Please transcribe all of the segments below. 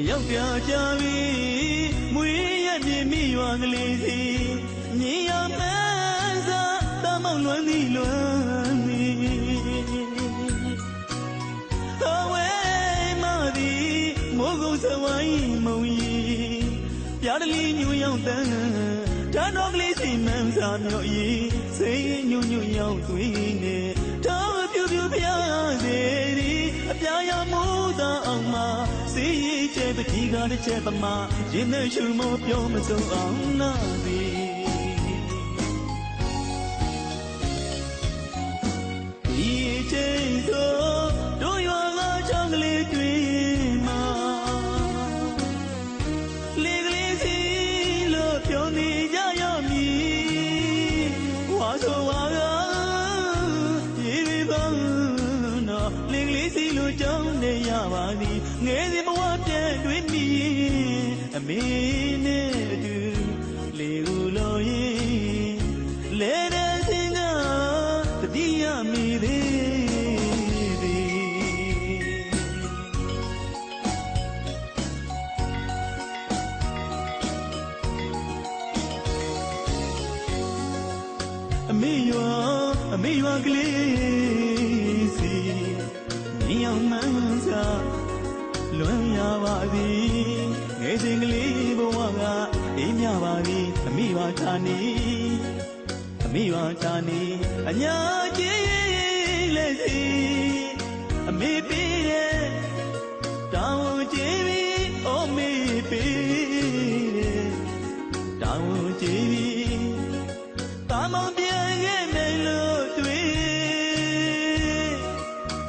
ရောက်ပြကြပြီမွေးရမြင်မိရွာကလေးစီမြင်ရမှန်းစားတမောင်လွမ်းသည်လွမ်းသည်အဝဲမသည်မိုးကုတ်စဝိုင်းမုံကြီးပြားတလီညူရောက်တန်းဓာတ်တော်ကလေးစီမန်းစားမြော့ကြီးစိတ်ညူညူရောက်သွေးနေတောင်းပြူပြူပြားစေဒီအပြာရမိုးသာအောင်မှာစီရီကျဲပတိကားတစ်ချက်ပမာရင်နဲ့ရှူမပြောမစုံအောင်နာသည်ဒီချိန်ဆိုတို့ရွာကချောင်းကလေးတွင်မှာလေကလေးစီလို့ပြောနေကြရမည်ဝါဆိုဝါကရေရီပန်းနော်လေကလေးစီလို့ကြောင်းနေရပါသည်ငယ်စဉ်ဘဝပြည့်တွင်မိအမေနဲ့အတူလေကိုလို့ရင်လေတဲ့စင်ကတတိယမိသေးသည်အမေရွာကလေးစီမြင်အောင်မှန်းစားလွမ်းရပါသည်ငယ်စဉ်ကလေးဘဝကအေးမြပါသည်အမေရွာဌာနီအညာကြီးလက်စီအမေပေးတဲ့တောင်းကြည့်ပြီးအိုမေပေးတဲ့တောင်းကြည့်ပြီးတာမောင်ပြန်ခဲ့မယ်လို့တွေ့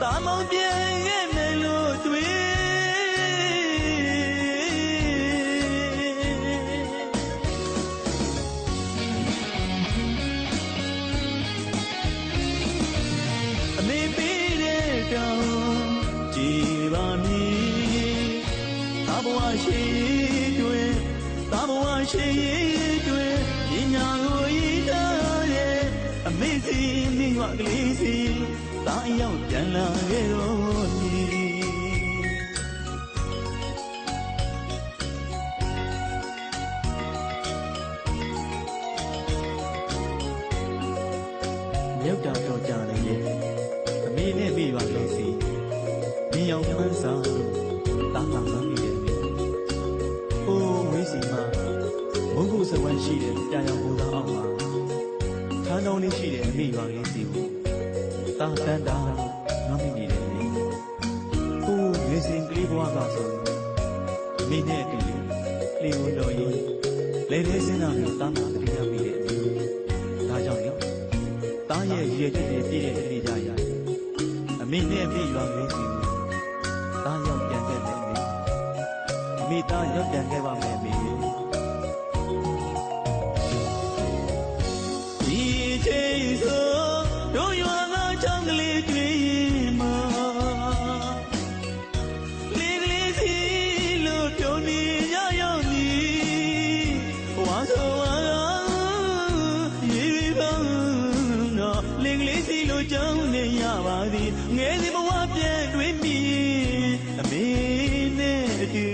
တာမောင်ပြန်ခဲ့မယ်လို့တွေ့အမေပေးတဲ့တောင်းကြည်ပါမည်သာဘဝရှိတွေသာဘဝရှိတွေပညာကိုရည်ထားတဲ့အမေစီမိရွာကလေးစီတာရောက်ပြန်လာခဲ့တော့မည်မြောက်တာတော့ကြာနေရဲ့အမေနဲ့မိရွာကလေးစီမြင်အောင်မှန်းစားတာမှမမိရဲ့အိုးဝေးစီမှာမုန်းဖို့စဝမ်းရှိတဲ့ကြာရောက်ပုံသားအောင်မှာထမ်းတော်လေးရှိတဲ့အမိရွာကလေးစီကိုတာတန်တာငါမိနေတယ်လေအိုးဝေးစင်ကလေးဘွားကဆိုမိနဲ့အတူလေကိုတော်ရင်လေလေးစင်းတာမျိုးတာမှတတိယမိတဲ့အမိဒါကြောင့်လေတာရဲ့ရည်ရည်ပြည့်တဲ့နေ့ကြရအမိနဲ့အမိရွာကလေးစီကိုတာရောက်ပြန်ခဲ့မယ်အမိတာရောက်ပြန်ခဲ့ပါမယ်အမိဒီချိန်ဆိုတို့ရွာကချောင်းကလေးတွင်မှာလေကလေးစီလို့ပြောနေရရောက်နေဝါဆိုဝါရေရီပန်းတော့လေကလေးစီလို့ကြောင်းနေရပါသည်ငယ်စဉ်ဘဝပြည့်တွင်မိအမေနဲ့အတူ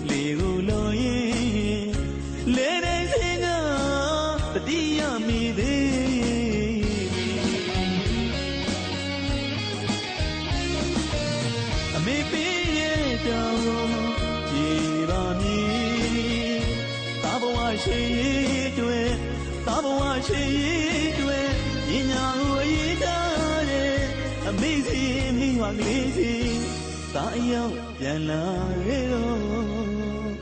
လေကိုလို့ရင်လေတဲ့စင်ကတတိယမိသေးအမေပေးတဲ့တောင်းကြည်ပါမည်သာဘဝရှိတွေသာဘဝရှိတွေပညာကိုရည်ထားတဲ့အမေစီမိရွာကလေးစီသာအရောက်ပြန်လာခဲ့တော့